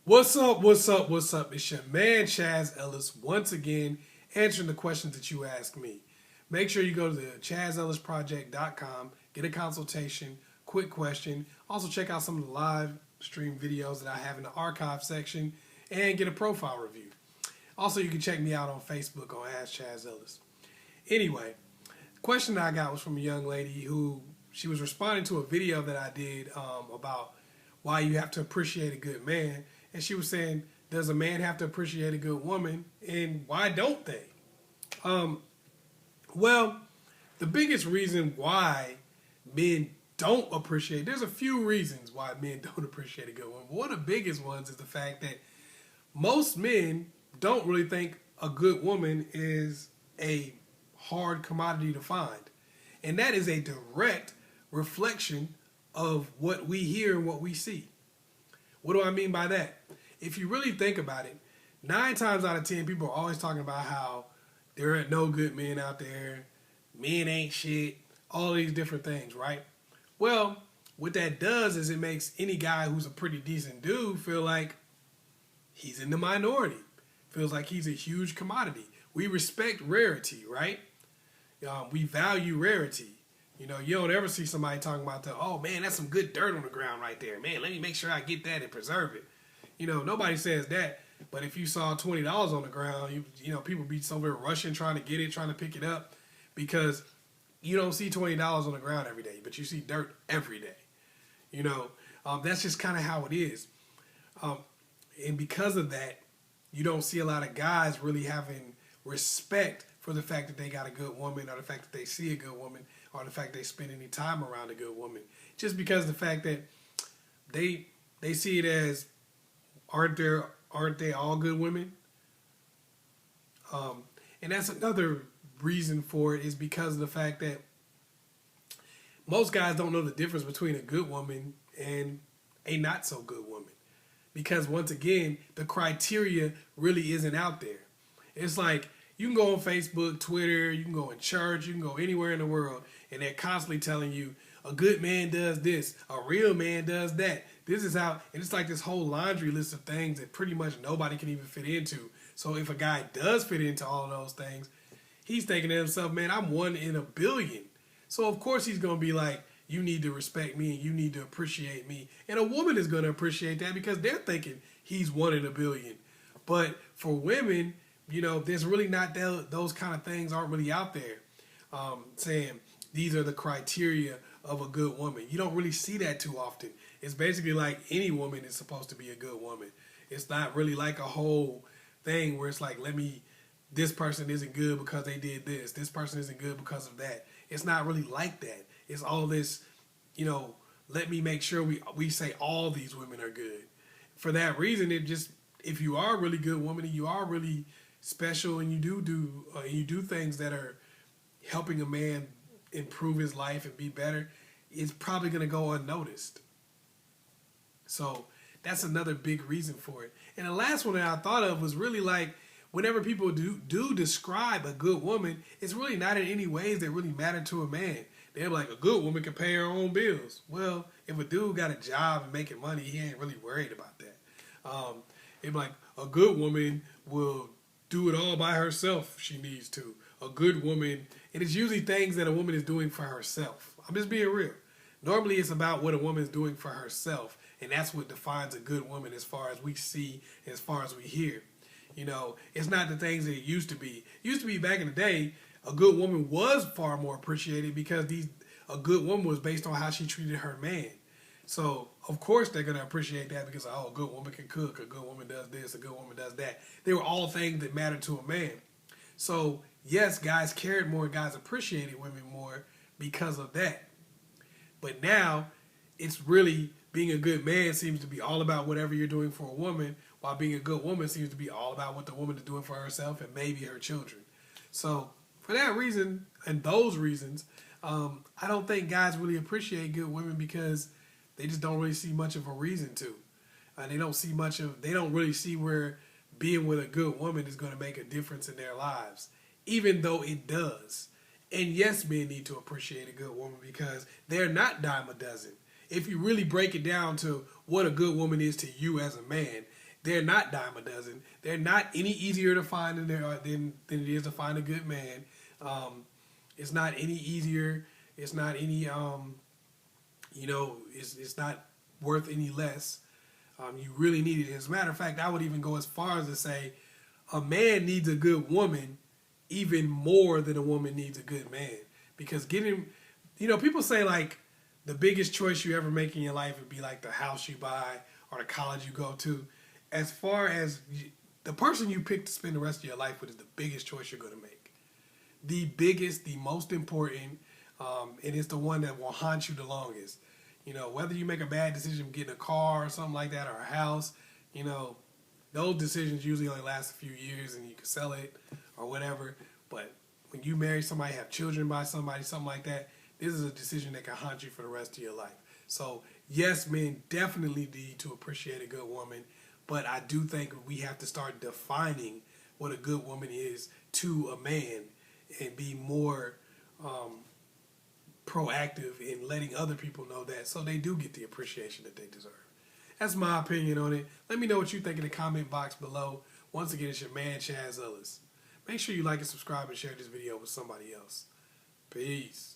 What's up? What's up? What's up? It's your man Chaz Ellis once again answering the questions that you ask me. Make sure you go to the askchazzellisproject.com, get a consultation, quick question. Also check out some of the live stream videos that I have in the archive section and get a profile review. Also, you can check me out on Facebook on Ask Chaz Ellis. Anyway, the question that I got was from a young lady who she was responding to a video that I did about why you have to appreciate a good man. And she was saying, does a man have to appreciate a good woman? And why don't they? Well, the biggest reason why men don't appreciate, there's a few reasons why men don't appreciate a good woman. One of the biggest ones is the fact that most men don't really think a good woman is a hard commodity to find. And that is a direct reflection of what we hear and what we see. What do I mean by that? If you really think about it, 9 times out of 10 people are always talking about how there are no good men out there, men ain't shit, all these different things, right? Well, what that does is it makes any guy who's a pretty decent dude feel like he's in the minority, feels like he's a huge commodity. We respect rarity, right? We value rarity. You know, you don't ever see somebody talking about oh man, that's some good dirt on the ground right there. Man, let me make sure I get that and preserve it. You know, nobody says that. But if you saw $20 on the ground, you know, people be somewhere rushing, trying to get it, trying to pick it up, because you don't see $20 on the ground every day, but you see dirt every day. You know, that's just kind of how it is. And because of that, you don't see a lot of guys really having respect for the fact that they got a good woman, or the fact that they see a good woman, or the fact they spend any time around a good woman. Just because of the fact that they see it as, aren't they all good women? And that's another reason for it, is because of the fact that most guys don't know the difference between a good woman and a not so good woman. Because once again, the criteria really isn't out there. It's like, you can go on Facebook, Twitter, you can go in church, you can go anywhere in the world, and they're constantly telling you, a good man does this, a real man does that. This is how, and it's like this whole laundry list of things that pretty much nobody can even fit into. So if a guy does fit into all of those things, he's thinking to himself, man, I'm 1 in a billion. So of course he's going to be like, you need to respect me and you need to appreciate me. And a woman is going to appreciate that because they're thinking he's 1 in a billion. But for women, you know, there's really not those kind of things aren't really out there saying these are the criteria of a good woman. You don't really see that too often. It's basically like any woman is supposed to be a good woman. It's not really like a whole thing where it's like, this person isn't good because they did this. This person isn't good because of that. It's not really like that. It's all this, you know, let me make sure we say all these women are good. For that reason, it just, if you are a really good woman and you are really special and you do things that are helping a man improve his life and be better, it's probably going to go unnoticed. So that's another big reason for it. And the last one that I thought of was really like, whenever people do describe a good woman, it's really not in any ways that really matter to a man. They're like, a good woman can pay her own bills. Well, if a dude got a job and making money, he ain't really worried about that. It's like, a good woman will do it all by herself if she needs to. A good woman, and it's usually things that a woman is doing for herself. I'm just being real. Normally it's about what a woman is doing for herself, and that's what defines a good woman as far as we see, as far as we hear. You know, it's not the things that it used to be. It used to be back in the day, a good woman was far more appreciated because a good woman was based on how she treated her man. So, of course, they're going to appreciate that because, a good woman can cook, a good woman does this, a good woman does that. They were all things that mattered to a man. So, yes, guys cared more, guys appreciated women more because of that. But now, it's really, being a good man seems to be all about whatever you're doing for a woman, while being a good woman seems to be all about what the woman is doing for herself and maybe her children. So, for that reason, and those reasons, I don't think guys really appreciate good women because they just don't really see much of a reason to. They don't really see where being with a good woman is going to make a difference in their lives, even though it does. And yes, men need to appreciate a good woman because they're not dime a dozen. If you really break it down to what a good woman is to you as a man, they're not dime a dozen. They're not any easier to find than it is to find a good man. It's not any easier. It's not any it's not worth any less. You really need it. As a matter of fact, I would even go as far as to say a man needs a good woman even more than a woman needs a good man. Because people say like the biggest choice you ever make in your life would be like the house you buy or the college you go to. As far as the person you pick to spend the rest of your life with is the biggest choice you're going to make. The biggest, the most important, and it's the one that will haunt you the longest. Whether you make a bad decision getting a car or something like that or a house, those decisions usually only last a few years and you can sell it or whatever. But when you marry somebody, have children by somebody, something like that, this is a decision that can haunt you for the rest of your life. So, yes, men definitely need to appreciate a good woman, but I do think we have to start defining what a good woman is to a man and be more proactive in letting other people know that so they do get the appreciation that they deserve. That's my opinion on it. Let me know what you think in the comment box below. Once again, it's your man, Chaz Ellis. Make sure you like and subscribe and share this video with somebody else. Peace.